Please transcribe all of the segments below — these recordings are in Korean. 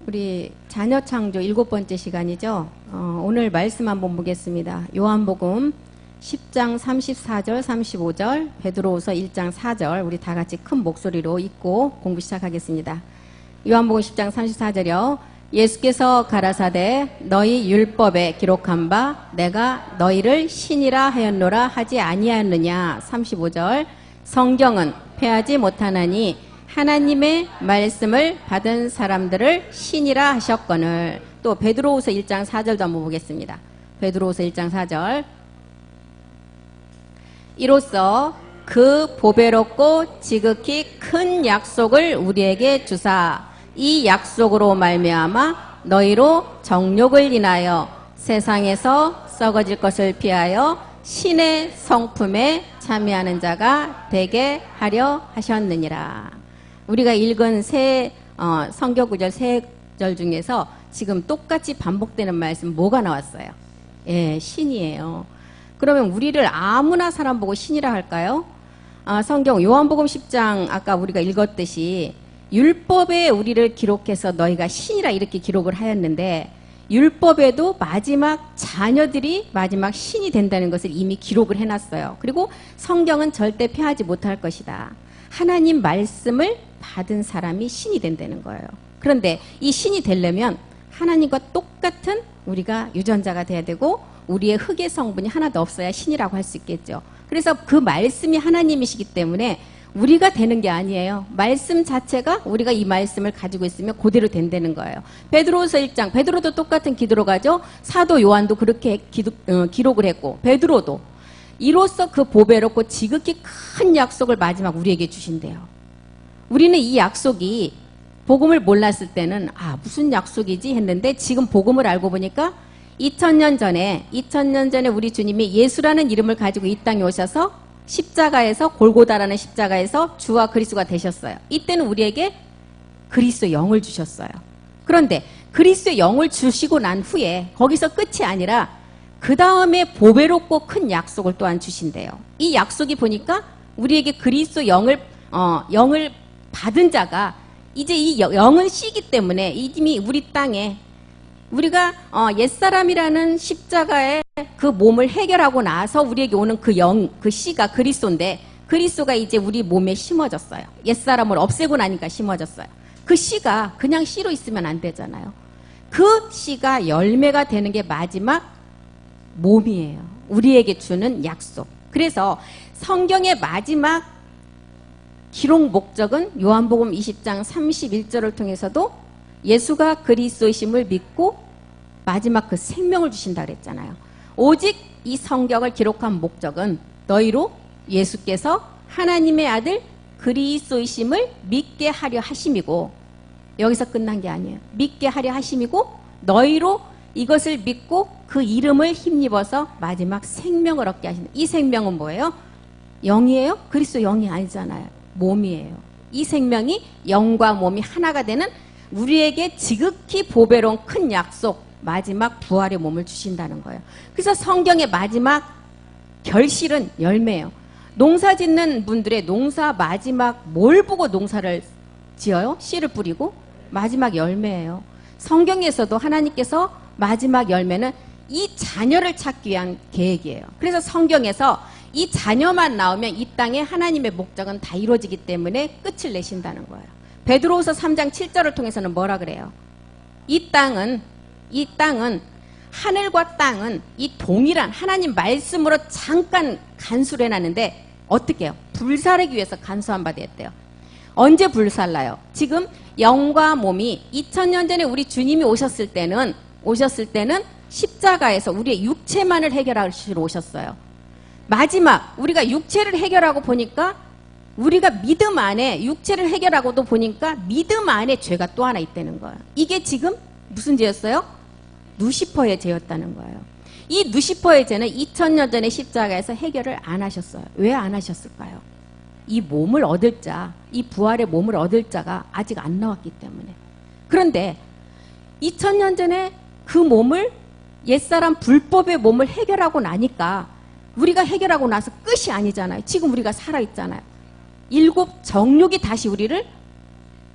우리 자녀창조 7번째 시간이죠. 오늘 말씀 한번 보겠습니다. 요한복음 10장 34절 35절 베드로후서 1장 4절 우리 다 같이 큰 목소리로 읽고 공부 시작하겠습니다. 요한복음 10장 34절이요. 예수께서 가라사대 너희 율법에 기록한 바 내가 너희를 신이라 하였노라 하지 아니하였느냐. 35절 성경은 패하지 못하나니 하나님의 말씀을 받은 사람들을 신이라 하셨거늘. 또 베드로후서 1장 4절도 한번 보겠습니다. 베드로후서 1장 4절 이로써 그 보배롭고 지극히 큰 약속을 우리에게 주사 이 약속으로 말미암아 너희로 정욕을 인하여 세상에서 썩어질 것을 피하여 신의 성품에 참여하는 자가 되게 하려 하셨느니라. 우리가 읽은 성경 구절 3절 중에서 지금 똑같이 반복되는 말씀 뭐가 나왔어요? 예, 신이에요. 그러면 우리를 아무나 사람 보고 신이라 할까요? 성경 요한복음 10장 아까 우리가 읽었듯이 율법에 우리를 기록해서 너희가 신이라 이렇게 기록을 하였는데 율법에도 마지막 자녀들이 마지막 신이 된다는 것을 이미 기록을 해놨어요. 그리고 성경은 절대 패하지 못할 것이다. 하나님 말씀을 받은 사람이 신이 된다는 거예요. 그런데 이 신이 되려면 하나님과 똑같은 우리가 유전자가 돼야 되고 우리의 흙의 성분이 하나도 없어야 신이라고 할 수 있겠죠. 그래서 그 말씀이 하나님이시기 때문에 우리가 되는 게 아니에요. 말씀 자체가 우리가 이 말씀을 가지고 있으면 그대로 된다는 거예요. 베드로후서 1장, 베드로도 똑같은 기도로 가죠. 사도 요한도 그렇게 기록을 했고 베드로도 이로써 그 보배롭고 지극히 큰 약속을 마지막 우리에게 주신대요. 우리는 이 약속이 복음을 몰랐을 때는 무슨 약속이지 했는데 지금 복음을 알고 보니까 2000년 전에 우리 주님이 예수라는 이름을 가지고 이 땅에 오셔서 십자가에서 골고다라는 십자가에서 주와 그리스도가 되셨어요. 이때는 우리에게 그리스도 영을 주셨어요. 그런데 그리스도 영을 주시고 난 후에 거기서 끝이 아니라 그 다음에 보배롭고 큰 약속을 또한 주신대요. 이 약속이 보니까 우리에게 그리스도 영을 받은 자가 이제 이 영은 씨기 때문에 이미 우리 땅에 우리가 옛사람이라는 십자가에 그 몸을 해결하고 나서 우리에게 오는 그 영, 그 씨가 그리스도인데 그리스도가 이제 우리 몸에 심어졌어요. 옛사람을 없애고 나니까 심어졌어요. 그 씨가 그냥 씨로 있으면 안 되잖아요. 그 씨가 열매가 되는 게 마지막 몸이에요. 우리에게 주는 약속. 그래서 성경의 마지막 기록 목적은 요한복음 20장 31절을 통해서도 예수가 그리스도이심을 믿고 마지막 그 생명을 주신다 그랬잖아요. 오직 이 성경을 기록한 목적은 너희로 예수께서 하나님의 아들 그리스도이심을 믿게 하려 하심이고 여기서 끝난 게 아니에요. 믿게 하려 하심이고 너희로 이것을 믿고 그 이름을 힘입어서 마지막 생명을 얻게 하신다. 이 생명은 뭐예요? 영이에요? 그리스도 영이 아니잖아요. 몸이에요. 이 생명이 영과 몸이 하나가 되는 우리에게 지극히 보배로운 큰 약속, 마지막 부활의 몸을 주신다는 거예요. 그래서 성경의 마지막 결실은 열매예요. 농사 짓는 분들의 농사 마지막 뭘 보고 농사를 지어요? 씨를 뿌리고 마지막 열매예요. 성경에서도 하나님께서 마지막 열매는 이 자녀를 찾기 위한 계획이에요. 그래서 성경에서 이 자녀만 나오면 이 땅에 하나님의 목적은 다 이루어지기 때문에 끝을 내신다는 거예요. 베드로후서 3장 7절을 통해서는 뭐라 그래요? 이 땅은 하늘과 땅은 이 동일한 하나님 말씀으로 잠깐 간수를 해놨는데 어떻게 해요? 불살하기 위해서 간수한 바 되었대요. 언제 불살라요? 지금 영과 몸이 2000년 전에 우리 주님이 오셨을 때는 십자가에서 우리의 육체만을 해결하시러 오셨어요. 마지막 우리가 육체를 해결하고 보니까 우리가 믿음 안에 육체를 해결하고도 보니까 믿음 안에 죄가 또 하나 있다는 거예요. 이게 지금 무슨 죄였어요? 누시퍼의 죄였다는 거예요. 이 누시퍼의 죄는 2000년 전에 십자가에서 해결을 안 하셨어요. 왜 안 하셨을까요? 이 몸을 얻을 자, 이 부활의 몸을 얻을 자가 아직 안 나왔기 때문에. 그런데 2000년 전에 그 몸을 옛사람 불법의 몸을 해결하고 나니까 우리가 해결하고 나서 끝이 아니잖아요. 지금 우리가 살아있잖아요. 7 정욕이 다시 우리를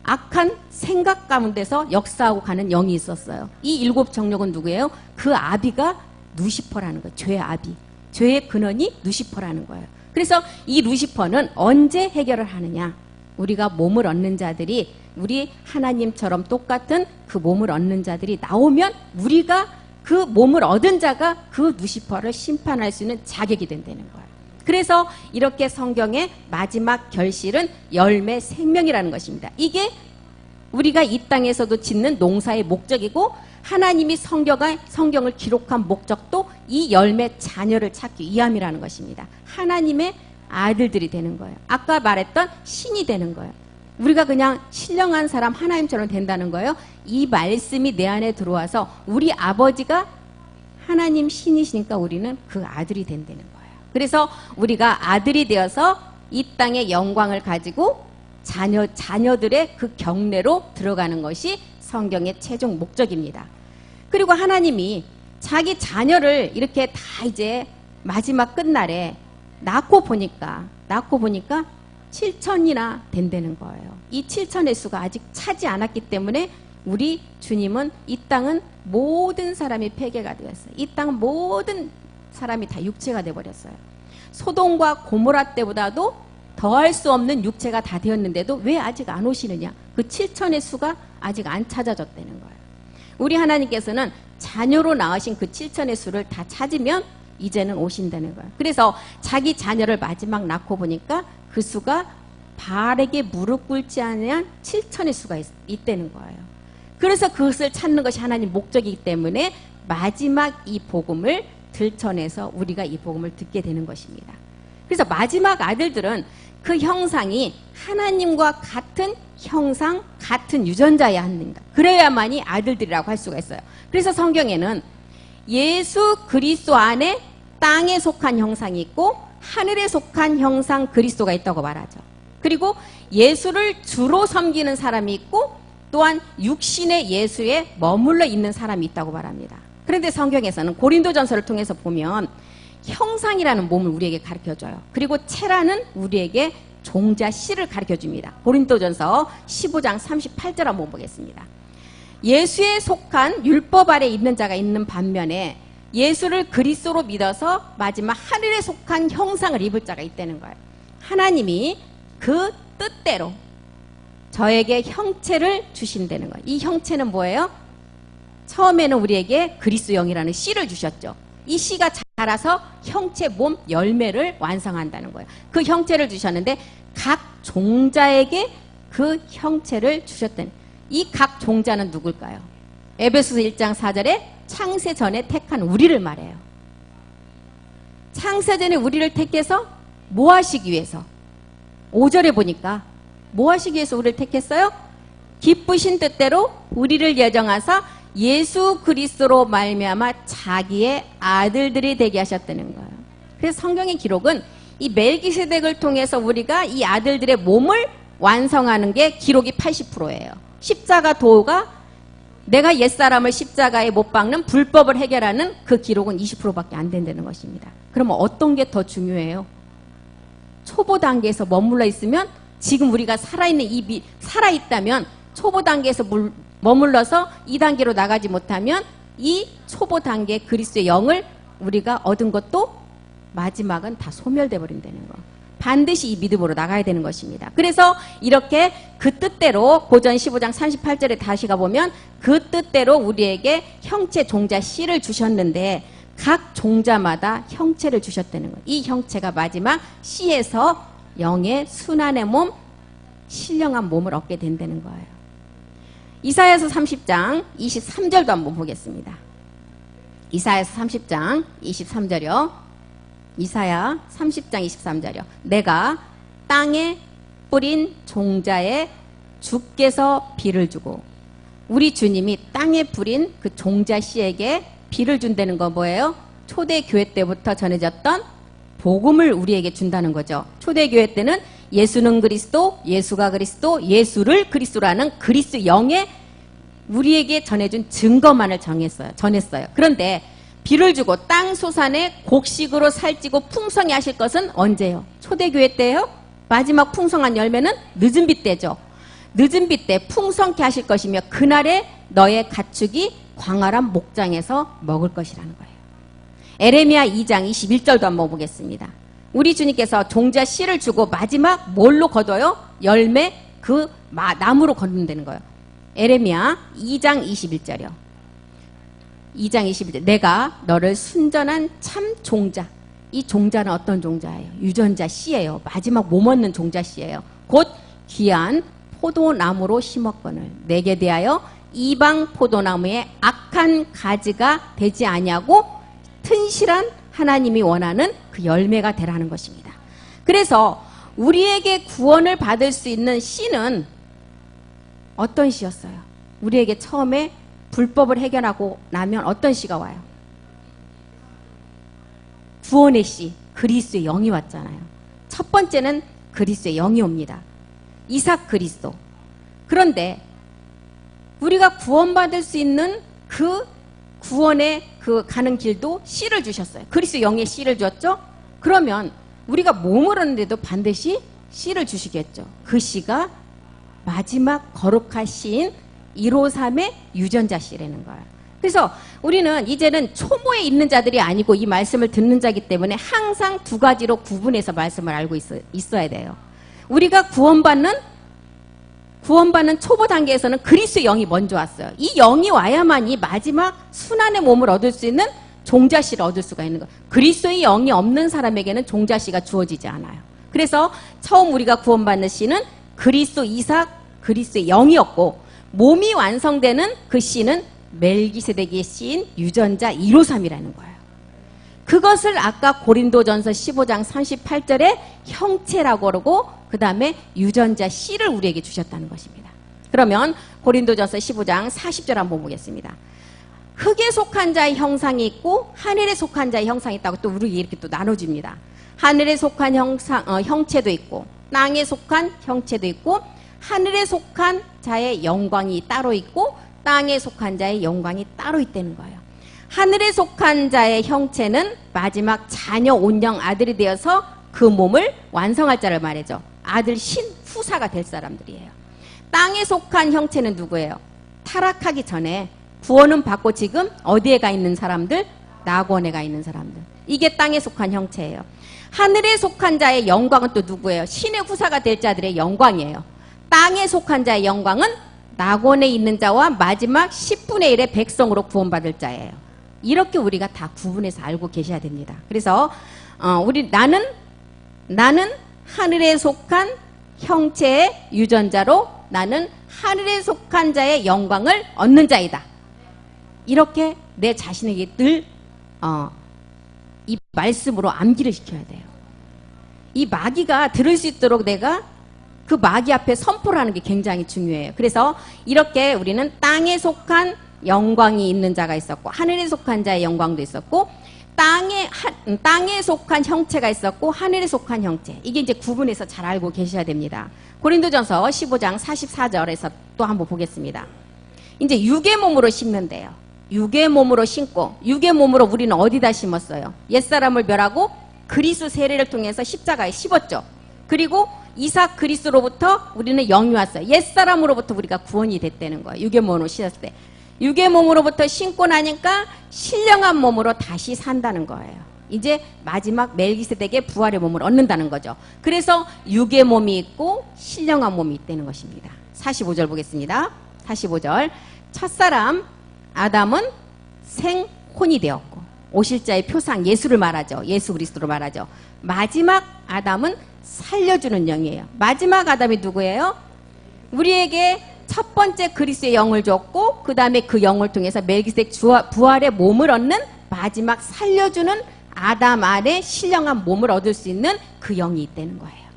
악한 생각 가운데서 역사하고 가는 영이 있었어요. 이 일곱 정력은 누구예요? 그 아비가 루시퍼라는 거예요. 죄의 아비. 죄의 근원이 루시퍼라는 거예요. 그래서 이 루시퍼는 언제 해결을 하느냐? 우리가 몸을 얻는 자들이, 우리 하나님처럼 똑같은 그 몸을 얻는 자들이 나오면 우리가 그 몸을 얻은 자가 그 루시퍼를 심판할 수 있는 자격이 된다는 거예요. 그래서 이렇게 성경의 마지막 결실은 열매 생명이라는 것입니다. 이게 우리가 이 땅에서도 짓는 농사의 목적이고, 하나님이 성경을 기록한 목적도 이 열매 자녀를 찾기 위함이라는 것입니다. 하나님의 아들들이 되는 거예요. 아까 말했던 신이 되는 거예요. 우리가 그냥 신령한 사람 하나님처럼 된다는 거예요. 이 말씀이 내 안에 들어와서 우리 아버지가 하나님 신이시니까 우리는 그 아들이 된다는 거예요. 그래서 우리가 아들이 되어서 이 땅의 영광을 가지고 자녀들의 그 경례로 들어가는 것이 성경의 최종 목적입니다. 그리고 하나님이 자기 자녀를 이렇게 다 이제 마지막 끝날에 낳고 보니까 7천이나 된다는 거예요. 이 7천의 수가 아직 차지 않았기 때문에 우리 주님은 이 땅은 모든 사람이 폐괴가 되었어요. 이 땅 모든 사람이 다 육체가 되어버렸어요. 소돔과 고모라 때보다도 더할 수 없는 육체가 다 되었는데도 왜 아직 안 오시느냐? 그 7천의 수가 아직 안 찾아졌다는 거예요. 우리 하나님께서는 자녀로 낳으신 그 7천의 수를 다 찾으면 이제는 오신다는 거예요. 그래서 자기 자녀를 마지막 낳고 보니까 그 수가 바알에게 무릎 꿇지 않은 7천의 수가 있다는 거예요. 그래서 그것을 찾는 것이 하나님 목적이기 때문에 마지막 이 복음을 들춰내서 우리가 이 복음을 듣게 되는 것입니다. 그래서 마지막 아들들은 그 형상이 하나님과 같은 형상, 같은 유전자여야 합니다. 그래야만이 아들들이라고 할 수가 있어요. 그래서 성경에는 예수 그리스도 안에 땅에 속한 형상이 있고 하늘에 속한 형상 그리스도가 있다고 말하죠. 그리고 예수를 주로 섬기는 사람이 있고 또한 육신의 예수에 머물러 있는 사람이 있다고 말합니다. 그런데 성경에서는 고린도전서를 통해서 보면 형상이라는 몸을 우리에게 가르쳐줘요. 그리고 체라는 우리에게 종자 씨를 가르쳐줍니다. 고린도전서 15장 38절 한번 보겠습니다. 예수에 속한 율법 아래 있는 자가 있는 반면에 예수를 그리스도로 믿어서 마지막 하늘에 속한 형상을 입을 자가 있다는 거예요. 하나님이 그 뜻대로 저에게 형체를 주신다는 거예요. 이 형체는 뭐예요? 처음에는 우리에게 그리스도 영이라는 씨를 주셨죠. 이 씨가 자라서 형체 몸 열매를 완성한다는 거예요. 그 형체를 주셨는데 각 종자에게 그 형체를 주셨다는, 이 각 종자는 누굴까요? 에베소서 1장 4절에 창세 전에 택한 우리를 말해요. 창세 전에 우리를 택해서 뭐 하시기 위해서? 5절에 보니까 뭐 하시기 위해서 우리를 택했어요? 기쁘신 뜻대로 우리를 예정하사 예수 그리스도로 말미암아 자기의 아들들이 되게 하셨다는 거예요. 그래서 성경의 기록은 이 멜기세덱을 통해서 우리가 이 아들들의 몸을 완성하는 게 기록이 80%예요. 십자가 도가 내가 옛사람을 십자가에 못 박는 불법을 해결하는 그 기록은 20%밖에 안 된다는 것입니다. 그러면 어떤 게 더 중요해요? 초보 단계에서 머물러 있으면, 지금 우리가 살아있다면 초보 단계에서 머물러서 2단계로 나가지 못하면 이 초보 단계 그리스도의 영을 우리가 얻은 것도 마지막은 다 소멸돼 버린다는 거. 반드시 이 믿음으로 나가야 되는 것입니다. 그래서 이렇게 그 뜻대로 고전 15장 38절에 다시 가보면 그 뜻대로 우리에게 형체 종자 씨를 주셨는데 각 종자마다 형체를 주셨다는 거예요. 이 형체가 마지막 씨에서 영의 순환의 몸, 신령한 몸을 얻게 된다는 거예요. 이사야서 30장 23절도 한번 보겠습니다. 이사야서 30장 23절이요. 이사야 30장 23절이요. 내가 땅에 뿌린 종자에 주께서 비를 주고, 우리 주님이 땅에 뿌린 그 종자 씨에게 비를 준다는 건 뭐예요? 초대교회 때부터 전해졌던 복음을 우리에게 준다는 거죠. 초대교회 때는 예수는 그리스도, 예수가 그리스도, 예수를 그리스도라는 그리스도 영의 우리에게 전해준 증거만을 전했어요. 그런데 비를 주고 땅 소산에 곡식으로 살찌고 풍성히 하실 것은 언제요? 초대교회 때예요? 마지막 풍성한 열매는 늦은 비 때죠. 늦은 비 때 풍성케 하실 것이며 그날에 너의 가축이 광활한 목장에서 먹을 것이라는 거예요. 에레미야 2장 21절도 한번 보겠습니다. 우리 주님께서 종자 씨를 주고 마지막 뭘로 거둬요? 열매 그 나무로 거둔다는 거예요. 에레미야 2장 21절이요. 2장 21절. 내가 너를 순전한 참 종자. 이 종자는 어떤 종자예요? 유전자 씨예요. 마지막 몸 얻는 종자 씨예요. 곧 귀한 포도나무로 심었거늘 내게 대하여 이방 포도나무에 악한 가지가 되지 아니하고 튼실한 하나님이 원하는 그 열매가 되라는 것입니다. 그래서 우리에게 구원을 받을 수 있는 씨는 어떤 씨였어요? 우리에게 처음에 불법을 해결하고 나면 어떤 씨가 와요? 구원의 씨, 그리스도의 영이 왔잖아요. 첫 번째는 그리스도의 영이 옵니다. 이삭 그리스도. 그런데 우리가 구원받을 수 있는 그 구원의 그 가는 길도 씨를 주셨어요. 그리스도 영의 씨를 줬죠? 그러면 우리가 몸을 얻는데도 반드시 씨를 주시겠죠. 그 씨가 마지막 거룩한 씨인 153의 유전자 씨라는 거예요. 그래서 우리는 이제는 초보에 있는 자들이 아니고 이 말씀을 듣는 자이기 때문에 항상 두 가지로 구분해서 말씀을 알고 있어야 돼요. 우리가 구원받는 초보 단계에서는 그리스도의 영이 먼저 왔어요. 이 영이 와야만이 마지막 순환의 몸을 얻을 수 있는 종자씨를 얻을 수가 있는 거예요. 그리스도의 영이 없는 사람에게는 종자씨가 주어지지 않아요. 그래서 처음 우리가 구원받는 씨는 그리스도 이삭, 그리스도의 영이었고 몸이 완성되는 그 씨는 멜기세덱의 씨인 유전자 153이라는 거예요. 그것을 아까 고린도전서 15장 38절에 형체라고 그러고 그 다음에 유전자 씨를 우리에게 주셨다는 것입니다. 그러면 고린도전서 15장 40절 한번 보겠습니다. 흙에 속한 자의 형상이 있고 하늘에 속한 자의 형상이 있다고 또 우리에게 이렇게 또 나눠집니다. 하늘에 속한 형체도 있고 땅에 속한 형체도 있고 하늘에 속한 자의 영광이 따로 있고 땅에 속한 자의 영광이 따로 있다는 거예요. 하늘에 속한 자의 형체는 마지막 자녀 온영 아들이 되어서 그 몸을 완성할 자를 말해죠. 아들 신 후사가 될 사람들이에요. 땅에 속한 형체는 누구예요? 타락하기 전에 구원은 받고 지금 어디에 가 있는 사람들? 낙원에 가 있는 사람들. 이게 땅에 속한 형체예요. 하늘에 속한 자의 영광은 또 누구예요? 신의 후사가 될 자들의 영광이에요. 땅에 속한 자의 영광은 낙원에 있는 자와 마지막 10분의 1의 백성으로 구원받을 자예요. 이렇게 우리가 다 구분해서 알고 계셔야 됩니다. 그래서 나는 하늘에 속한 형체의 유전자로 나는 하늘에 속한 자의 영광을 얻는 자이다. 이렇게 내 자신에게 늘 이 말씀으로 암기를 시켜야 돼요. 이 마귀가 들을 수 있도록 내가 그 마귀 앞에 선포를 하는 게 굉장히 중요해요. 그래서 이렇게 우리는 땅에 속한 영광이 있는 자가 있었고 하늘에 속한 자의 영광도 있었고 땅에 속한 형체가 있었고 하늘에 속한 형체. 이게 이제 구분해서 잘 알고 계셔야 됩니다. 고린도전서 15장 44절에서 또 한번 보겠습니다. 이제 육의 몸으로 심는데요. 육의 몸으로 심고 육의 몸으로 우리는 어디다 심었어요? 옛사람을 멸하고 그리스도 세례를 통해서 십자가에 씹었죠. 그리고 이삭 그리스도로부터 우리는 영이 왔어요. 옛사람으로부터 우리가 구원이 됐다는 거예요. 육의 몸으로 심었을 때. 육의 몸으로부터 심고 나니까 신령한 몸으로 다시 산다는 거예요. 이제 마지막 멜기세덱의 부활의 몸을 얻는다는 거죠. 그래서 육의 몸이 있고 신령한 몸이 있다는 것입니다. 45절 보겠습니다. 45절. 첫사람 아담은 생혼이 되었고 오실 자의 표상 예수를 말하죠. 예수 그리스도로 말하죠. 마지막 아담은 살려주는 영이에요. 마지막 아담이 누구예요? 우리에게 첫 번째 그리스도의 영을 줬고 그 다음에 그 영을 통해서 멜기세덱 부활의 몸을 얻는 마지막 살려주는 아담 안에 신령한 몸을 얻을 수 있는 그 영이 있다는 거예요.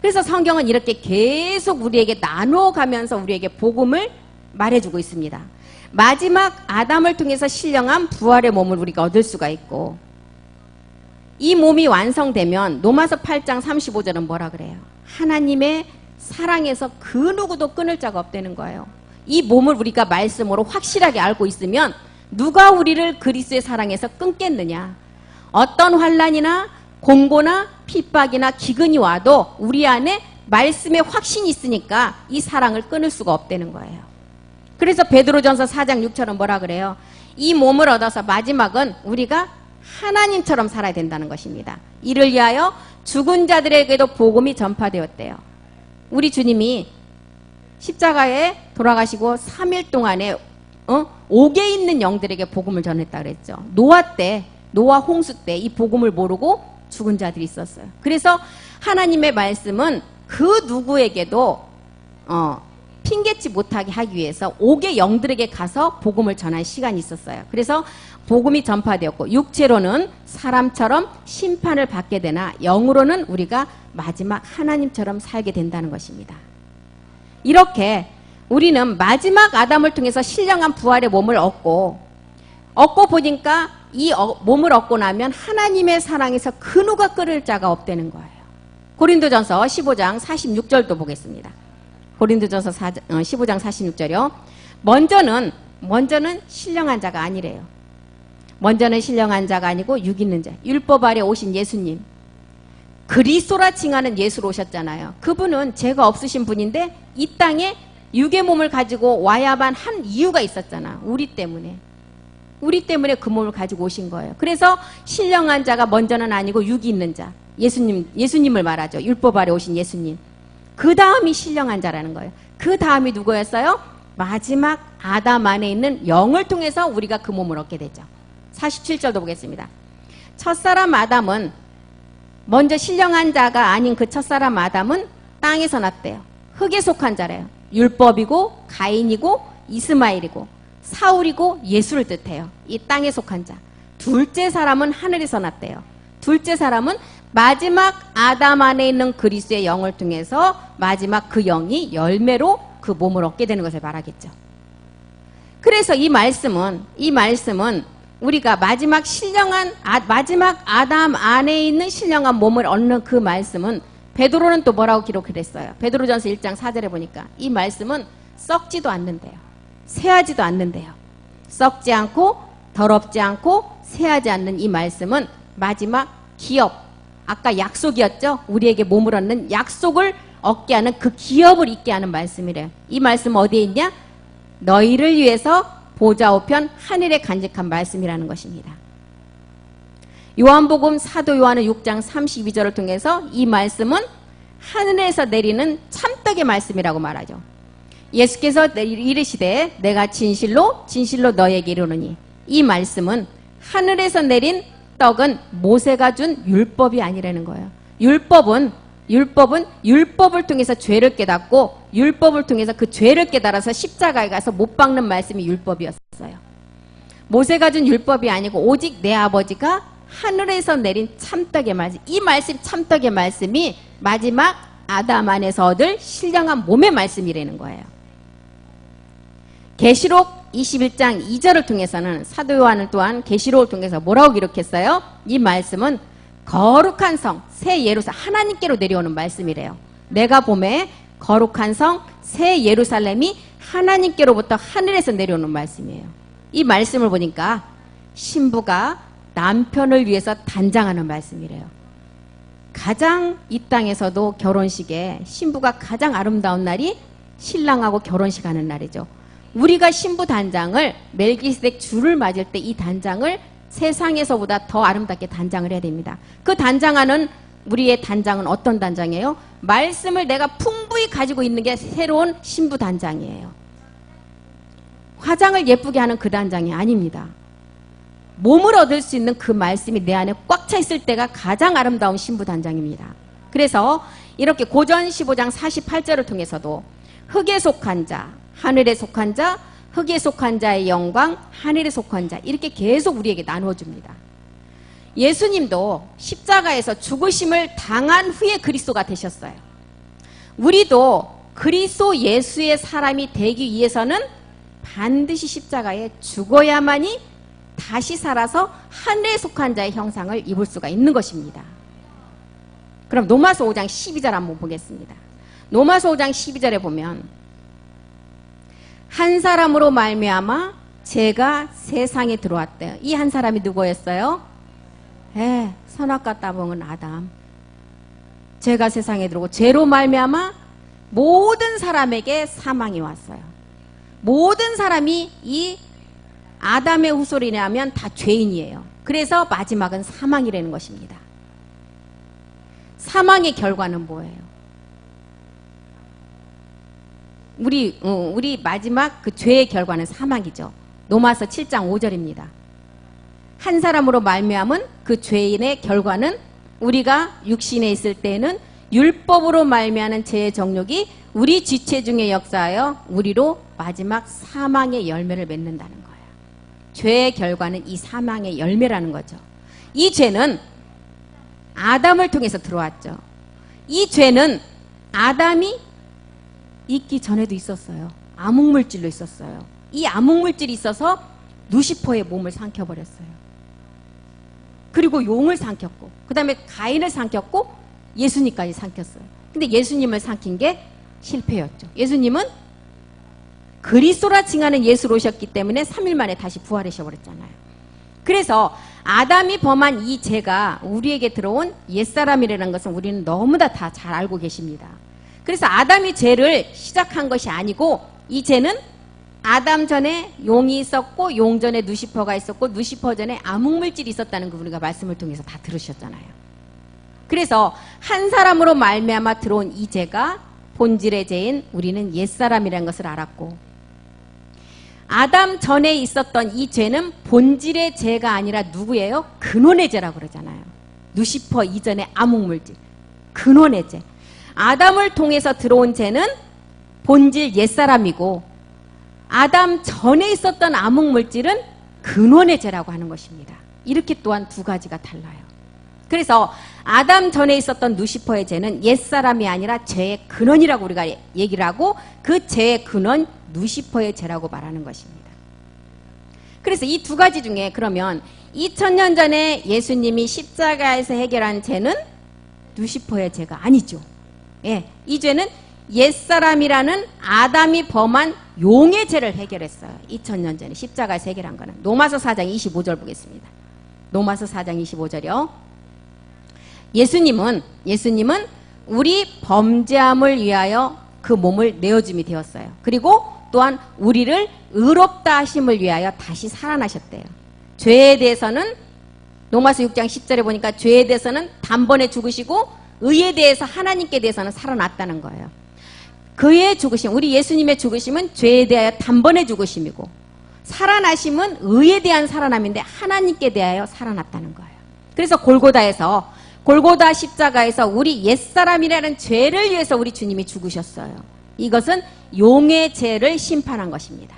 그래서 성경은 이렇게 계속 우리에게 나눠가면서 우리에게 복음을 말해주고 있습니다. 마지막 아담을 통해서 신령한 부활의 몸을 우리가 얻을 수가 있고 이 몸이 완성되면 로마서 8장 35절은 뭐라 그래요? 하나님의 사랑에서 그 누구도 끊을 자가 없다는 거예요. 이 몸을 우리가 말씀으로 확실하게 알고 있으면 누가 우리를 그리스도의 사랑에서 끊겠느냐? 어떤 환난이나 공고나 핍박이나 기근이 와도 우리 안에 말씀에 확신이 있으니까 이 사랑을 끊을 수가 없다는 거예요. 그래서 베드로전서 4장 6절은 뭐라 그래요? 이 몸을 얻어서 마지막은 우리가 하나님처럼 살아야 된다는 것입니다. 이를 위하여 죽은 자들에게도 복음이 전파되었대요. 우리 주님이 십자가에 돌아가시고 3일 동안에 옥에 있는 영들에게 복음을 전했다 그랬죠. 노아 홍수 때 이 복음을 모르고 죽은 자들이 있었어요. 그래서 하나님의 말씀은 그 누구에게도 핑계치 못하게 하기 위해서 옥의 영들에게 가서 복음을 전할 시간이 있었어요. 그래서 복음이 전파되었고 육체로는 사람처럼 심판을 받게 되나 영으로는 우리가 마지막 하나님처럼 살게 된다는 것입니다. 이렇게 우리는 마지막 아담을 통해서 신령한 부활의 몸을 얻고 보니까 이 몸을 얻고 나면 하나님의 사랑에서 그 누가 끊을 자가 없다는 거예요. 고린도전서 15장 46절도 보겠습니다. 고린도전서 15장 46절이요. 먼저는 신령한 자가 아니래요. 먼저는 신령한 자가 아니고 육 있는 자. 율법 아래 오신 예수님. 그리스도라 칭하는 예수로 오셨잖아요. 그분은 죄가 없으신 분인데 이 땅에 육의 몸을 가지고 와야만 한 이유가 있었잖아. 우리 때문에 그 몸을 가지고 오신 거예요. 그래서 신령한 자가 먼저는 아니고 육이 있는 자. 예수님을 말하죠. 율법 아래 오신 예수님. 그 다음이 신령한 자라는 거예요. 그 다음이 누구였어요? 마지막 아담 안에 있는 영을 통해서 우리가 그 몸을 얻게 되죠. 47절도 보겠습니다. 첫사람 아담은 먼저 신령한 자가 아닌 그 첫사람 아담은 땅에서 났대요. 흙에 속한 자래요. 율법이고 가인이고 이스마엘이고 사울이고 예수를 뜻해요. 이 땅에 속한 자. 둘째 사람은 하늘에서 났대요. 둘째 사람은 마지막 아담 안에 있는 그리스도의 영을 통해서 마지막 그 영이 열매로 그 몸을 얻게 되는 것을 말하겠죠. 그래서 이 말씀은 우리가 마지막 아담 안에 있는 신령한 몸을 얻는 그 말씀은 베드로는 또 뭐라고 기록을 했어요? 베드로전서 1장 4절에 보니까 이 말씀은 썩지도 않는데요. 새하지도 않는데요. 썩지 않고 더럽지 않고 새하지 않는 이 말씀은 마지막 기업, 아까 약속이었죠? 우리에게 몸을 얻는 약속을 얻게 하는 그 기업을 잊게 하는 말씀이래요. 이 말씀은 어디에 있냐? 너희를 위해서 보좌 우편 하늘에 간직한 말씀이라는 것입니다. 요한복음 사도 요한은 6장 32절을 통해서 이 말씀은 하늘에서 내리는 참떡의 말씀이라고 말하죠. 예수께서 이르시되 내가 진실로 너에게 이르노니 이 말씀은 하늘에서 내린 떡은 모세가 준 율법이 아니라는 거예요. 율법을 통해서 죄를 깨닫고 율법을 통해서 그 죄를 깨달아서 십자가에 가서 못 박는 말씀이 율법이었어요. 모세가 준 율법이 아니고 오직 내 아버지가 하늘에서 내린 참떡의 말씀, 이 말씀 참떡의 말씀이 마지막 아담 안에서 얻을 신령한 몸의 말씀이라는 거예요. 계시록 21장 2절을 통해서는 사도 요한은 또한 계시록을 통해서 뭐라고 기록했어요? 이 말씀은 거룩한 성, 새 예루살렘, 하나님께로 내려오는 말씀이래요. 내가 봄에 거룩한 성, 새 예루살렘이 하나님께로부터 하늘에서 내려오는 말씀이에요. 이 말씀을 보니까 신부가 남편을 위해서 단장하는 말씀이래요. 가장 이 땅에서도 결혼식에 신부가 가장 아름다운 날이 신랑하고 결혼식 하는 날이죠. 우리가 신부 단장을 멜기세덱 주를 맞을 때 이 단장을 세상에서보다 더 아름답게 단장을 해야 됩니다. 그 단장하는 우리의 단장은 어떤 단장이에요? 말씀을 내가 풍부히 가지고 있는 게 새로운 신부 단장이에요. 화장을 예쁘게 하는 그 단장이 아닙니다. 몸을 얻을 수 있는 그 말씀이 내 안에 꽉 차 있을 때가 가장 아름다운 신부 단장입니다. 그래서 이렇게 고전 15장 48절을 통해서도 흙에 속한 자, 하늘에 속한 자, 흙에 속한 자의 영광, 하늘에 속한 자, 이렇게 계속 우리에게 나누어줍니다. 예수님도 십자가에서 죽으심을 당한 후에 그리스도가 되셨어요. 우리도 그리스도 예수의 사람이 되기 위해서는 반드시 십자가에 죽어야만이 다시 살아서 하늘에 속한 자의 형상을 입을 수가 있는 것입니다. 그럼 로마서 5장 12절 한번 보겠습니다. 로마서 5장 12절에 보면 한 사람으로 말미암아 죄가 세상에 들어왔대요. 이 한 사람이 누구였어요? 선악과 따먹은 아담. 이 한 사람이 누구였어요? 죄가 세상에 들어왔대요. 이 한 사람이 누구였어요? 선악과 따먹은 아담. 이 한 사람이 누구였어요? 죄가 세상에 들어왔대요. 이 한 사람이 누구였어요? 선악과 따먹은 아담. 이 한 사람이 누구였어요? 죄가 세상에 들어왔대요. 죄가 세상에 들어오고 죄로 말미암아 모든 사람에게 사망이 왔어요. 모든 사람이 이 아담의 후손이 하면 다 죄인이에요. 그래서 마지막은 사망이라는 것입니다. 사망의 결과는 뭐예요? 우리 마지막 그 죄의 결과는 사망이죠. 로마서 7장 5절입니다. 한 사람으로 말미암은 그 죄인의 결과는 우리가 육신에 있을 때에는 율법으로 말미암은 죄의 정욕이 우리 지체 중에 역사하여 우리로 마지막 사망의 열매를 맺는다는 거예요. 죄의 결과는 이 사망의 열매라는 거죠. 이 죄는 아담을 통해서 들어왔죠. 이 죄는 아담이 있기 전에도 있었어요. 암흑물질로 있었어요. 이 암흑물질이 있어서 루시퍼의 몸을 삼켜버렸어요. 그리고 용을 삼켰고, 그 다음에 가인을 삼켰고, 예수님까지 삼켰어요. 근데 예수님을 삼킨 게 실패였죠. 예수님은 그리스도라 칭하는 예수로 오셨기 때문에 3일 만에 다시 부활하셔버렸잖아요. 그래서 아담이 범한 이 죄가 우리에게 들어온 옛사람이라는 것은 우리는 너무나 다 잘 알고 계십니다. 그래서 아담이 죄를 시작한 것이 아니고 이 죄는 아담 전에 용이 있었고 용 전에 누시퍼가 있었고 누시퍼 전에 암흑물질이 있었다는 거 우리가 말씀을 통해서 다 들으셨잖아요. 그래서 한 사람으로 말미암아 들어온 이 죄가 본질의 죄인 우리는 옛사람이라는 것을 알았고, 아담 전에 있었던 이 죄는 본질의 죄가 아니라 누구예요? 근원의 죄라고 그러잖아요. 누시퍼 이전의 암흑물질, 근원의 죄. 아담을 통해서 들어온 죄는 본질 옛사람이고, 아담 전에 있었던 암흑물질은 근원의 죄라고 하는 것입니다. 이렇게 또한 두 가지가 달라요. 그래서 아담 전에 있었던 누시퍼의 죄는 옛사람이 아니라 죄의 근원이라고 우리가 얘기를 하고, 그 죄의 근원 누시퍼의 죄라고 말하는 것입니다. 그래서 이 두 가지 중에 그러면 2000년 전에 예수님이 십자가에서 해결한 죄는 누시퍼의 죄가 아니죠. 예, 이 죄는 옛사람이라는 아담이 범한 용의 죄를 해결했어요. 2000년 전에 십자가에서 해결한 거는. 로마서 4장 25절 보겠습니다. 로마서 4장 25절이요. 예수님은 우리 범죄함을 위하여 그 몸을 내어줌이 되었어요. 그리고 또한 우리를 의롭다 하심을 위하여 다시 살아나셨대요. 죄에 대해서는 로마서 6장 10절에 보니까 죄에 대해서는 단번에 죽으시고 의에 대해서 하나님께 대해서는 살아났다는 거예요. 그의 죽으심, 우리 예수님의 죽으심은 죄에 대하여 단번에 죽으심이고, 살아나심은 의에 대한 살아남인데 하나님께 대하여 살아났다는 거예요. 그래서 골고다 십자가에서 우리 옛사람이라는 죄를 위해서 우리 주님이 죽으셨어요. 이것은 용의 죄를 심판한 것입니다.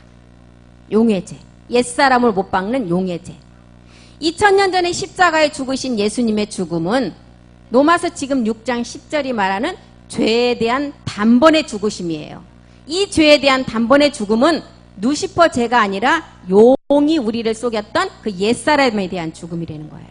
용의 죄. 옛사람을 못 박는 용의 죄. 2000년 전에 십자가에 죽으신 예수님의 죽음은 로마서 지금 6장 10절이 말하는 죄에 대한 단번의 죽으심이에요. 이 죄에 대한 단번의 죽음은 누시퍼 죄가 아니라 용이 우리를 속였던 그 옛사람에 대한 죽음이라는 거예요.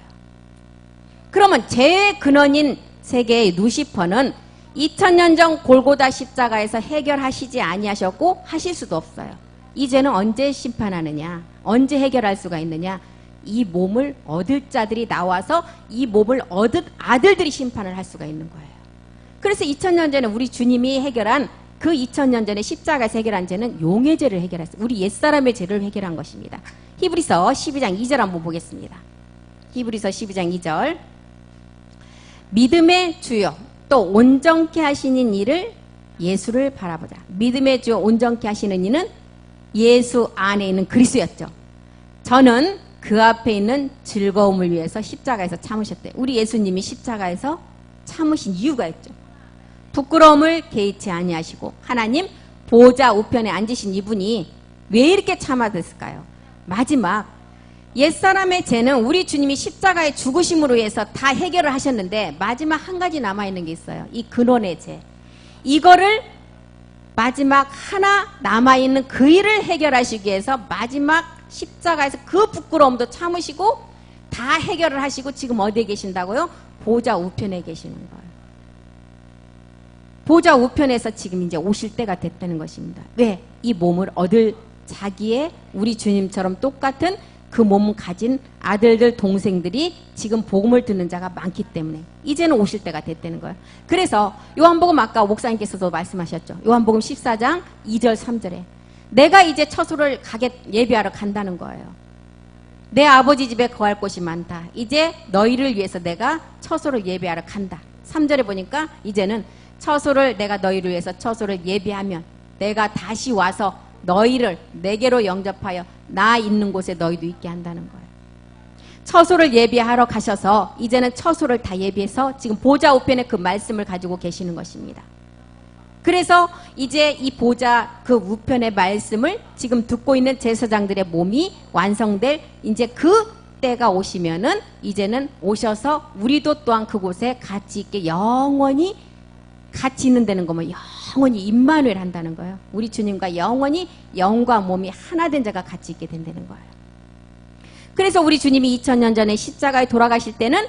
그러면 죄의 근원인 세계의 누시퍼는 2000년 전 골고다 십자가에서 해결하시지 아니하셨고 하실 수도 없어요. 이 죄는 언제 심판하느냐? 언제 해결할 수가 있느냐? 이 몸을 얻을 자들이 나와서 이 몸을 얻은 아들들이 심판을 할 수가 있는 거예요. 그래서 2000년 전에 우리 주님이 해결한 그 2000년 전에 십자가에서 해결한 죄는 용의 죄를 해결했어요. 우리 옛사람의 죄를 해결한 것입니다. 히브리서 12장 2절 한번 보겠습니다. 히브리서 12장 2절. 믿음의 주요 또 온전케 하시는 이를 예수를 바라보자. 믿음의 주요 온전케 하시는 이는 예수 안에 있는 그리스도였죠. 저는 그 앞에 있는 즐거움을 위해서 십자가에서 참으셨대요. 우리 예수님이 십자가에서 참으신 이유가 있죠. 부끄러움을 개의치 아니하시고 하나님 보좌 우편에 앉으신 이분이 왜 이렇게 참아댔을까요? 마지막 옛사람의 죄는 우리 주님이 십자가에 죽으심으로 해서 다 해결을 하셨는데 마지막 한 가지 남아있는 게 있어요. 이 근원의 죄. 이거를 마지막 하나 남아있는 그 일을 해결하시기 위해서 마지막 십자가에서 그 부끄러움도 참으시고 다 해결을 하시고 지금 어디에 계신다고요? 보좌 우편에 계시는 거예요. 보좌 우편에서 지금 이제 오실 때가 됐다는 것입니다. 왜? 이 몸을 얻을 자기의 우리 주님처럼 똑같은 그 몸 가진 아들들, 동생들이 지금 복음을 듣는 자가 많기 때문에 이제는 오실 때가 됐다는 거예요. 그래서 요한복음 아까 목사님께서도 말씀하셨죠. 요한복음 14장 2절 3절에 내가 이제 처소를 예비하러 간다는 거예요. 내 아버지 집에 거할 곳이 많다. 이제 너희를 위해서 내가 처소를 예비하러 간다. 3절에 보니까 이제는 처소를 내가 너희를 위해서 처소를 예비하면 내가 다시 와서 너희를 내게로 영접하여 나 있는 곳에 너희도 있게 한다는 거예요. 처소를 예비하러 가셔서 이제는 처소를 다 예비해서 지금 보좌 우편에 그 말씀을 가지고 계시는 것입니다. 그래서 이제 이 보좌 그 우편의 말씀을 지금 듣고 있는 제사장들의 몸이 완성될 이제 그 때가 오시면은 이제는 오셔서 우리도 또한 그곳에 같이 있게 영원히 같이 있는다는 거면 영원히 임마누엘 한다는 거예요. 우리 주님과 영원히 영과 몸이 하나 된 자가 같이 있게 된다는 거예요. 그래서 우리 주님이 2000년 전에 십자가에 돌아가실 때는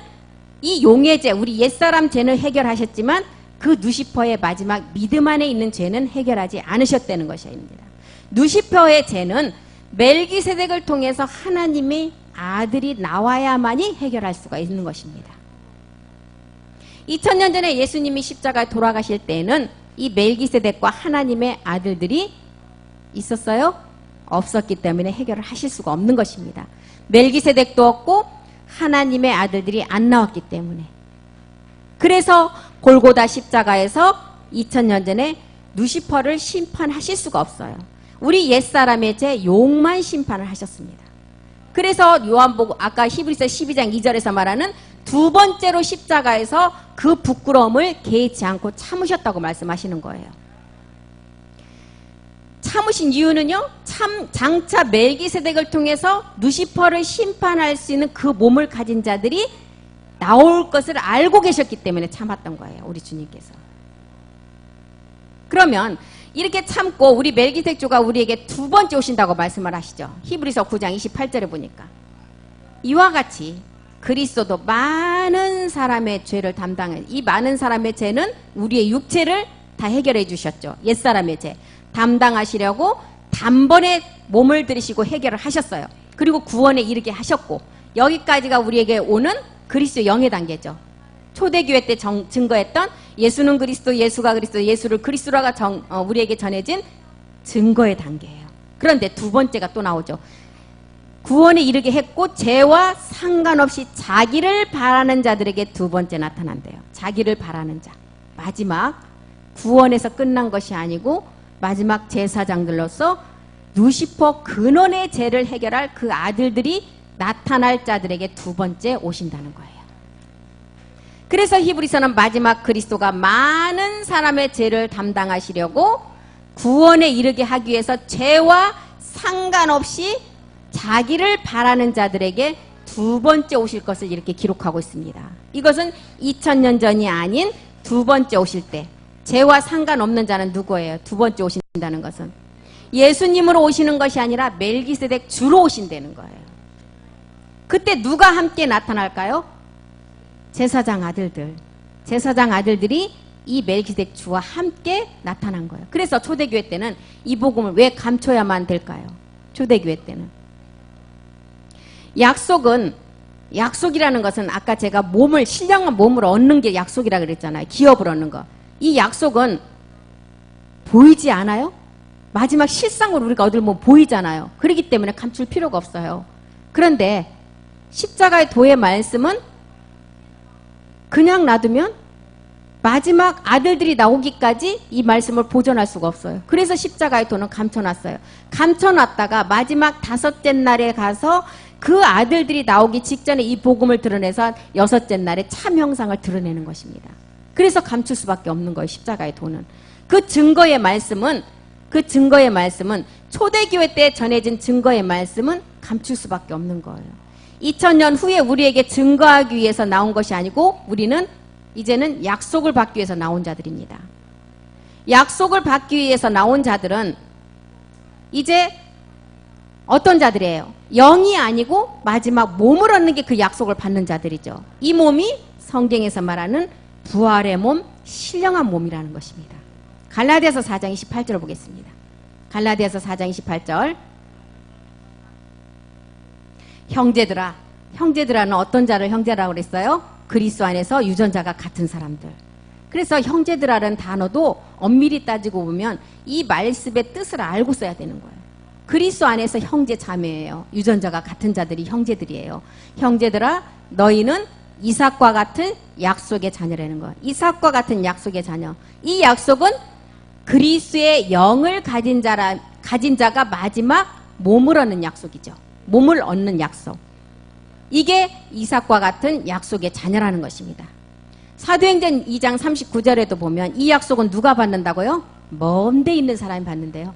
이 용의 죄, 우리 옛사람 죄는 해결하셨지만 그 누시퍼의 마지막 믿음 안에 있는 죄는 해결하지 않으셨다는 것입니다. 누시퍼의 죄는 멜기세덱을 통해서 하나님의 아들이 나와야만이 해결할 수가 있는 것입니다. 2000년 전에 예수님이 십자가에 돌아가실 때에는 이 멜기세덱과 하나님의 아들들이 있었어요? 없었기 때문에 해결을 하실 수가 없는 것입니다. 멜기세덱도 없고 하나님의 아들들이 안 나왔기 때문에. 그래서 골고다 십자가에서 2000년 전에 누시퍼를 심판하실 수가 없어요. 우리 옛사람의 죄 용만 심판을 하셨습니다. 그래서 요한복음 아까 히브리서 12장 2절에서 말하는 두 번째로 십자가에서 그 부끄러움을 개의치 않고 참으셨다고 말씀하시는 거예요. 참으신 이유는요, 장차 멜기세덱을 통해서 누시퍼를 심판할 수 있는 그 몸을 가진 자들이 나올 것을 알고 계셨기 때문에 참았던 거예요, 우리 주님께서. 그러면 이렇게 참고 우리 멜기세덱주가 우리에게 두 번째 오신다고 말씀을 하시죠. 히브리서 9장 28절에 보니까 이와 같이 그리스도도 많은 사람의 죄를 담당해. 이 많은 사람의 죄는 우리의 육체를 다 해결해 주셨죠. 옛사람의 죄 담당하시려고 단번에 몸을 들이시고 해결을 하셨어요. 그리고 구원에 이르게 하셨고, 여기까지가 우리에게 오는 그리스도 영의 단계죠. 초대교회 때 증거했던 예수는 그리스도, 예수가 그리스도, 예수를 그리스도라가 우리에게 전해진 증거의 단계예요. 그런데 두 번째가 또 나오죠. 구원에 이르게 했고 죄와 상관없이 자기를 바라는 자들에게 두 번째 나타난대요. 자기를 바라는 자. 마지막 구원에서 끝난 것이 아니고 마지막 제사장들로서 루시퍼 근원의 죄를 해결할 그 아들들이 나타날 자들에게 두 번째 오신다는 거예요. 그래서 히브리서는 마지막 그리스도가 많은 사람의 죄를 담당하시려고 구원에 이르게 하기 위해서 죄와 상관없이 자기를 바라는 자들에게 두 번째 오실 것을 이렇게 기록하고 있습니다. 이것은 2000년 전이 아닌 두 번째 오실 때 죄와 상관없는 자는 누구예요? 두 번째 오신다는 것은 예수님으로 오시는 것이 아니라 멜기세덱 주로 오신다는 거예요. 그때 누가 함께 나타날까요? 제사장 아들들. 제사장 아들들이 이 멜기세덱 주와 함께 나타난 거예요. 그래서 초대교회 때는 이 복음을 왜 감춰야만 될까요? 초대교회 때는 약속이라는 것은 아까 제가 신령한 몸을 얻는 게 약속이라 그랬잖아요. 기업을 얻는 거. 이 약속은 보이지 않아요? 마지막 실상으로 우리가 얻을 몸 보이잖아요. 그렇기 때문에 감출 필요가 없어요. 그런데 십자가의 도의 말씀은 그냥 놔두면 마지막 아들들이 나오기까지 이 말씀을 보존할 수가 없어요. 그래서 십자가의 도는 감춰놨어요. 감춰놨다가 마지막 다섯째 날에 가서 그 아들들이 나오기 직전에 이 복음을 드러내서 여섯째 날에 참 형상을 드러내는 것입니다. 그래서 감출 수밖에 없는 거예요. 십자가의 도는. 그 증거의 말씀은 초대교회 때 전해진 증거의 말씀은 감출 수밖에 없는 거예요. 2000년 후에 우리에게 증거하기 위해서 나온 것이 아니고 우리는 이제는 약속을 받기 위해서 나온 자들입니다. 약속을 받기 위해서 나온 자들은 이제 어떤 자들이에요? 영이 아니고 마지막 몸을 얻는 게 그 약속을 받는 자들이죠. 이 몸이 성경에서 말하는 부활의 몸, 신령한 몸이라는 것입니다. 갈라디아서 4장 28절을 보겠습니다. 갈라디아서 4장 28절. 형제들아, 형제들아는 어떤 자를 형제라고 그랬어요? 그리스도 안에서 유전자가 같은 사람들. 그래서 형제들아라는 단어도 엄밀히 따지고 보면 이 말씀의 뜻을 알고 써야 되는 거예요. 그리스도 안에서 형제 자매예요. 유전자가 같은 자들이 형제들이에요. 형제들아 너희는 이삭과 같은 약속의 자녀라는 거예요. 이삭과 같은 약속의 자녀. 이 약속은 그리스도의 영을 가진 자가 마지막 몸을 얻는 약속이죠. 몸을 얻는 약속. 이게 이삭과 같은 약속의 자녀라는 것입니다. 사도행전 2장 39절에도 보면 이 약속은 누가 받는다고요? 먼 데 있는 사람이 받는데요.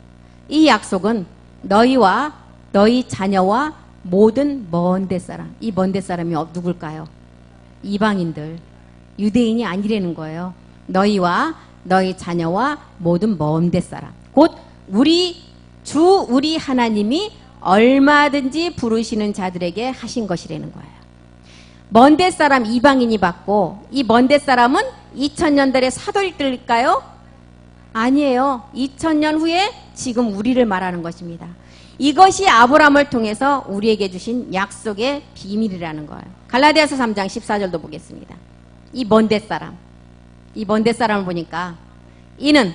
이 약속은 너희와 너희 자녀와 모든 먼 데 사람. 이 먼 데 사람이 누굴까요? 이방인들. 유대인이 아니라는 거예요. 너희와 너희 자녀와 모든 먼 데 사람. 곧 우리 하나님이 얼마든지 부르시는 자들에게 하신 것이라는 거예요. 먼데 사람 이방인이 받고 이 먼데 사람은 2000년달의 사도일들일까요? 아니에요. 2000년 후에 지금 우리를 말하는 것입니다. 이것이 아브라함을 통해서 우리에게 주신 약속의 비밀이라는 거예요. 갈라디아서 3장 14절도 보겠습니다. 이 먼데 사람. 이 먼데 사람을 보니까 이는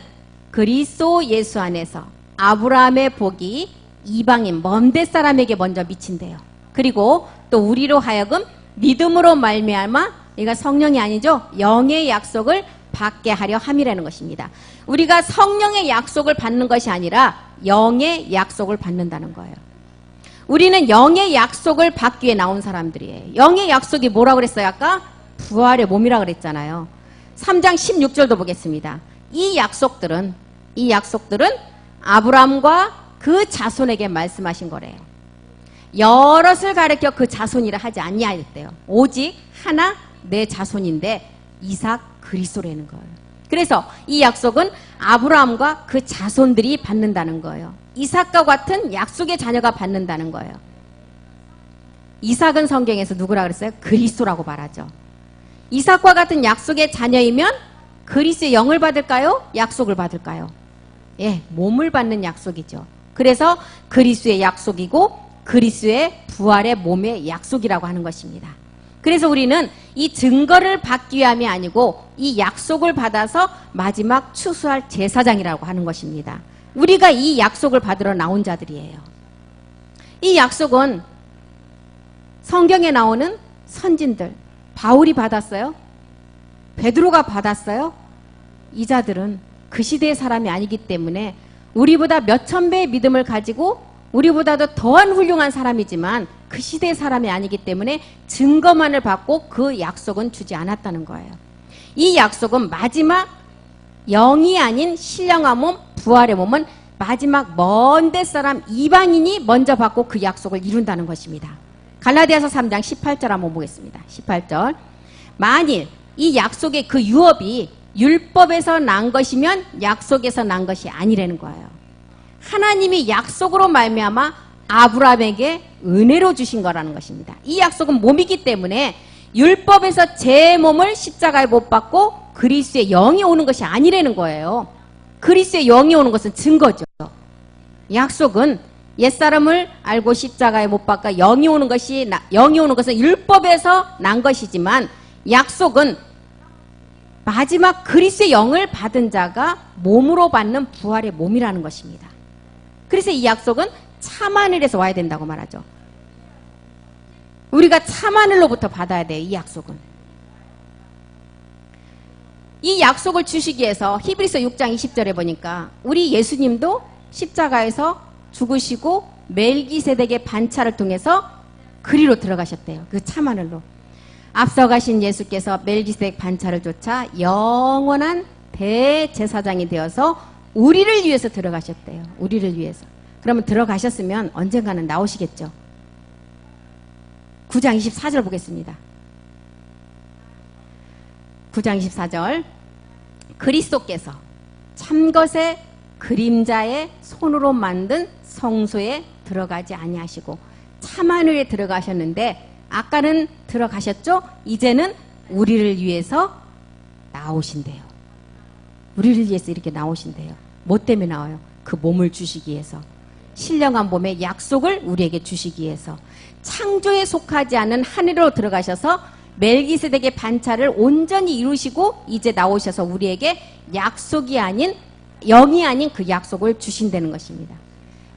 그리스도 예수 안에서 아브라함의 복이 이방인 먼데 사람에게 먼저 미친대요. 그리고 또 우리로 하여금 믿음으로 말미암아 이가 성령이 아니죠. 영의 약속을 받게 하려 함이라는 것입니다. 우리가 성령의 약속을 받는 것이 아니라 영의 약속을 받는다는 거예요. 우리는 영의 약속을 받기 위해 나온 사람들이에요. 영의 약속이 뭐라고 그랬어요? 아까 부활의 몸이라고 그랬잖아요. 3장 16절도 보겠습니다. 이 약속들은 아브라함과 그 자손에게 말씀하신 거래요. 여럿을 가리켜 그 자손이라 하지 아니하였대요. 오직 하나 내 자손인데 이삭 그리스도라는 거예요. 그래서 이 약속은 아브라함과 그 자손들이 받는다는 거예요. 이삭과 같은 약속의 자녀가 받는다는 거예요. 이삭은 성경에서 누구라 그랬어요? 그리스도라고 말하죠. 이삭과 같은 약속의 자녀이면 그리스도의 영을 받을까요? 약속을 받을까요? 예, 몸을 받는 약속이죠. 그래서 그리스도의 약속이고 그리스도의 부활의 몸의 약속이라고 하는 것입니다. 그래서 우리는 이 증거를 받기 위함이 아니고 이 약속을 받아서 마지막 추수할 제사장이라고 하는 것입니다. 우리가 이 약속을 받으러 나온 자들이에요. 이 약속은 성경에 나오는 선진들, 바울이 받았어요? 베드로가 받았어요? 이 자들은 그 시대의 사람이 아니기 때문에 우리보다 몇천 배의 믿음을 가지고 우리보다도 더한 훌륭한 사람이지만 그 시대의 사람이 아니기 때문에 증거만을 받고 그 약속은 주지 않았다는 거예요. 이 약속은 마지막 영이 아닌 신령한 몸, 부활의 몸은 마지막 먼데 사람 이방인이 먼저 받고 그 약속을 이룬다는 것입니다. 갈라디아서 3장 18절 한번 보겠습니다. 18절. 만일 이 약속의 그 유업이 율법에서 난 것이면 약속에서 난 것이 아니라는 거예요. 하나님이 약속으로 말미암아 아브라함에게 은혜로 주신 거라는 것입니다. 이 약속은 몸이기 때문에 율법에서 제 몸을 십자가에 못 박고 그리스도의 영이 오는 것이 아니라는 거예요. 그리스도의 영이 오는 것은 증거죠. 약속은 옛사람을 알고 십자가에 못 박아 영이 오는 것은 율법에서 난 것이지만 약속은 마지막 그리스도의 영을 받은 자가 몸으로 받는 부활의 몸이라는 것입니다. 그래서 이 약속은 참하늘에서 와야 된다고 말하죠. 우리가 참하늘로부터 받아야 돼요. 이 약속은. 이 약속을 주시기 위해서 히브리서 6장 20절에 보니까 우리 예수님도 십자가에서 죽으시고 멜기세덱의 반차를 통해서 그리로 들어가셨대요. 그 참하늘로. 앞서가신 예수께서 멜기세덱 반차를 쫓아 영원한 대제사장이 되어서 우리를 위해서 들어가셨대요. 우리를 위해서. 그러면 들어가셨으면 언젠가는 나오시겠죠. 9장 24절 보겠습니다. 9장 24절. 그리스도께서 참것의 그림자의 손으로 만든 성소에 들어가지 아니하시고 참하늘에 들어가셨는데 아까는 들어가셨죠? 이제는 우리를 위해서 나오신대요. 우리를 위해서 이렇게 나오신대요. 뭐 때문에 나와요? 그 몸을 주시기 위해서. 신령한 몸의 약속을 우리에게 주시기 위해서 창조에 속하지 않은 하늘로 들어가셔서 멜기세덱의 반차를 온전히 이루시고 이제 나오셔서 우리에게 약속이 아닌 영이 아닌 그 약속을 주신다는 것입니다.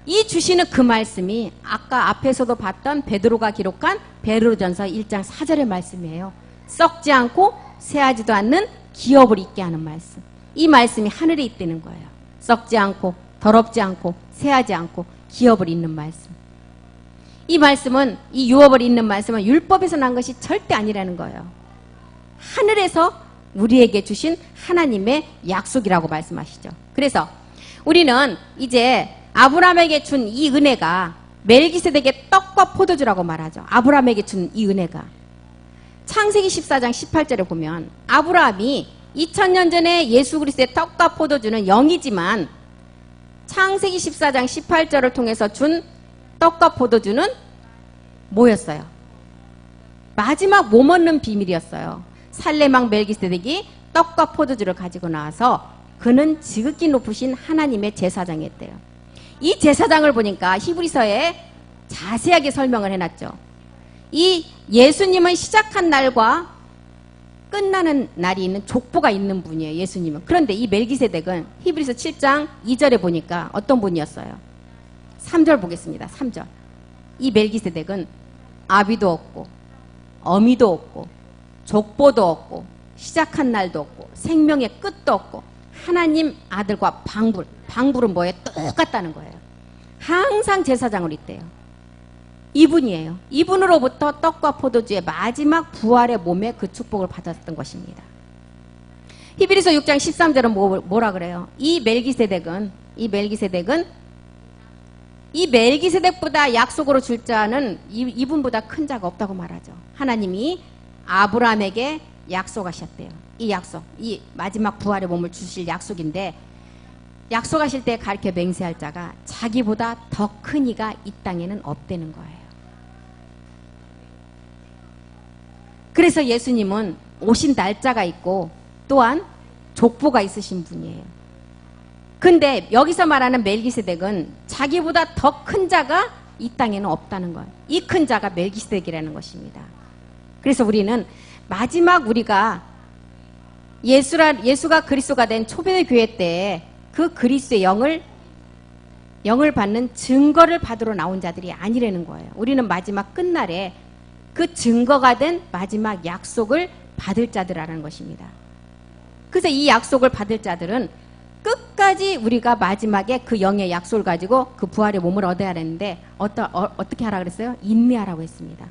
이 주시는 그 말씀이 아까 앞에서도 봤던 베드로가 기록한 베드로전서 1장 4절의 말씀이에요. 썩지 않고 새하지도 않는 기업을 있게 하는 말씀. 이 말씀이 하늘에 있다는 거예요. 썩지 않고 더럽지 않고 새하지 않고 기업을 잇는 말씀. 이 말씀은, 이 유업을 잇는 말씀은 율법에서 난 것이 절대 아니라는 거예요. 하늘에서 우리에게 주신 하나님의 약속이라고 말씀하시죠. 그래서 우리는 이제 아브라함에게 준 이 은혜가 멜기세덱의 떡과 포도주라고 말하죠. 아브라함에게 준 이 은혜가 창세기 14장 18절에 보면 아브라함이 2000년 전에 예수 그리스도의 떡과 포도주는 영이지만 창세기 14장 18절을 통해서 준 떡과 포도주는 뭐였어요? 마지막 몸 얻는 비밀이었어요. 살레망 멜기세덱이 떡과 포도주를 가지고 나와서 그는 지극히 높으신 하나님의 제사장이었대요. 이 제사장을 보니까 히브리서에 자세하게 설명을 해놨죠. 이 예수님은 시작한 날과 끝나는 날이 있는 족보가 있는 분이에요. 예수님은. 그런데 이 멜기세덱은 히브리서 7장 2절에 보니까 어떤 분이었어요? 3절 보겠습니다. 3절. 이 멜기세덱은 아비도 없고 어미도 없고 족보도 없고 시작한 날도 없고 생명의 끝도 없고 하나님 아들과 방불은 뭐예요? 똑같다는 거예요. 항상 제사장을 있대요. 이분이에요. 이분으로부터 떡과 포도주의 마지막 부활의 몸에 그 축복을 받았던 것입니다. 히브리서 6장 13절은 뭐라 그래요? 이 멜기세덱보다 약속으로 줄 자는 이분보다 큰 자가 없다고 말하죠. 하나님이 아브라함에게 약속하셨대요. 이 약속, 이 마지막 부활의 몸을 주실 약속인데 약속하실 때 가르쳐 맹세할 자가 자기보다 더 큰 이가 이 땅에는 없다는 거예요. 그래서 예수님은 오신 날짜가 있고 또한 족보가 있으신 분이에요. 근데 여기서 말하는 멜기세덱은 자기보다 더 큰 자가 이 땅에는 없다는 거예요. 이 큰 자가 멜기세덱이라는 것입니다. 그래서 우리는 마지막 우리가 예수가 그리스도가 된 초대의 교회 때 그 그리스도의 영을 받는 증거를 받으러 나온 자들이 아니라는 거예요. 우리는 마지막 끝날에 그 증거가 된 마지막 약속을 받을 자들이라는 것입니다. 그래서 이 약속을 받을 자들은 끝까지 우리가 마지막에 그 영의 약속을 가지고 그 부활의 몸을 얻어야 하는데 어떻게 하라 그랬어요? 인내하라고 했습니다.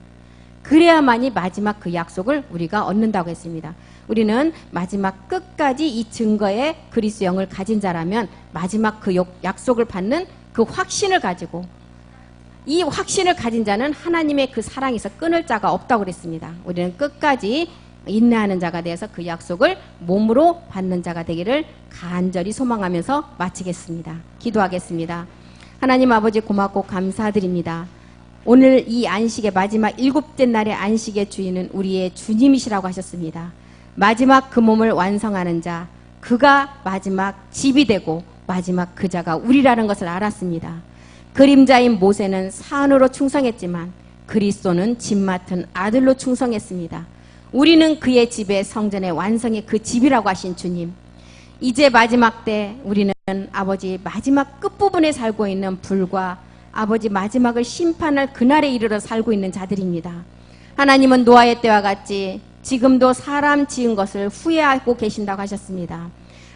그래야만이 마지막 그 약속을 우리가 얻는다고 했습니다. 우리는 마지막 끝까지 이 증거의 그리스도 영을 가진 자라면 마지막 그 약속을 받는 그 확신을 가지고 이 확신을 가진 자는 하나님의 그 사랑에서 끊을 자가 없다고 그랬습니다. 우리는 끝까지 인내하는 자가 되어서 그 약속을 몸으로 받는 자가 되기를 간절히 소망하면서 마치겠습니다. 기도하겠습니다. 하나님 아버지 고맙고 감사드립니다. 오늘 이 안식의 마지막 7째 날의 안식의 주인은 우리의 주님이시라고 하셨습니다. 마지막 그 몸을 완성하는 자, 그가 마지막 집이 되고 마지막 그 자가 우리라는 것을 알았습니다. 그림자인 모세는 산으로 충성했지만 그리스도는 집 맡은 아들로 충성했습니다. 우리는 그의 집의 성전의 완성의 그 집이라고 하신 주님, 이제 마지막 때 우리는 아버지 마지막 끝부분에 살고 있는 불과 아버지 마지막을 심판할 그날에 이르러 살고 있는 자들입니다. 하나님은 노아의 때와 같이 지금도 사람 지은 것을 후회하고 계신다고 하셨습니다.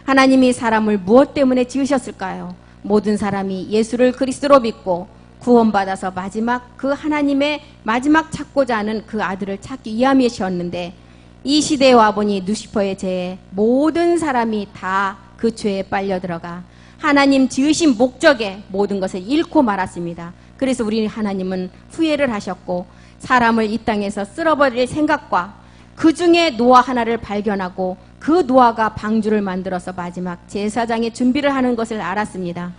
하나님이 사람을 무엇 때문에 지으셨을까요? 모든 사람이 예수를 그리스도로 믿고 구원받아서 마지막 그 하나님의 마지막 찾고자 하는 그 아들을 찾기 위함이셨는데 이 시대에 와보니 누시퍼의 죄에 모든 사람이 다 그 죄에 빨려 들어가 하나님 지으신 목적에 모든 것을 잃고 말았습니다. 그래서 우리 하나님은 후회를 하셨고 사람을 이 땅에서 쓸어버릴 생각과 그 중에 노아 하나를 발견하고 그 노아가 방주를 만들어서 마지막 제사장의 준비를 하는 것을 알았습니다.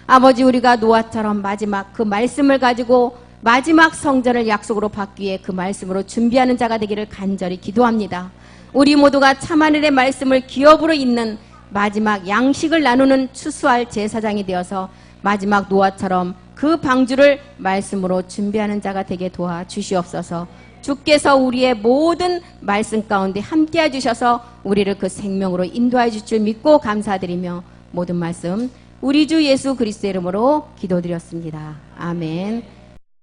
아버지, 우리가 노아처럼 마지막 그 말씀을 가지고 마지막 성전을 약속으로 받기 위해 그 말씀으로 준비하는 자가 되기를 간절히 기도합니다. 우리 모두가 참하늘의 말씀을 기업으로 잇는 마지막 양식을 나누는 추수할 제사장이 되어서 마지막 노아처럼 그 방주를 말씀으로 준비하는 자가 되게 도와주시옵소서. 주께서 우리의 모든 말씀 가운데 함께 해주셔서 우리를 그 생명으로 인도해 줄 줄 믿고 감사드리며 모든 말씀 우리 주 예수 그리스도의 이름으로 기도드렸습니다. 아멘.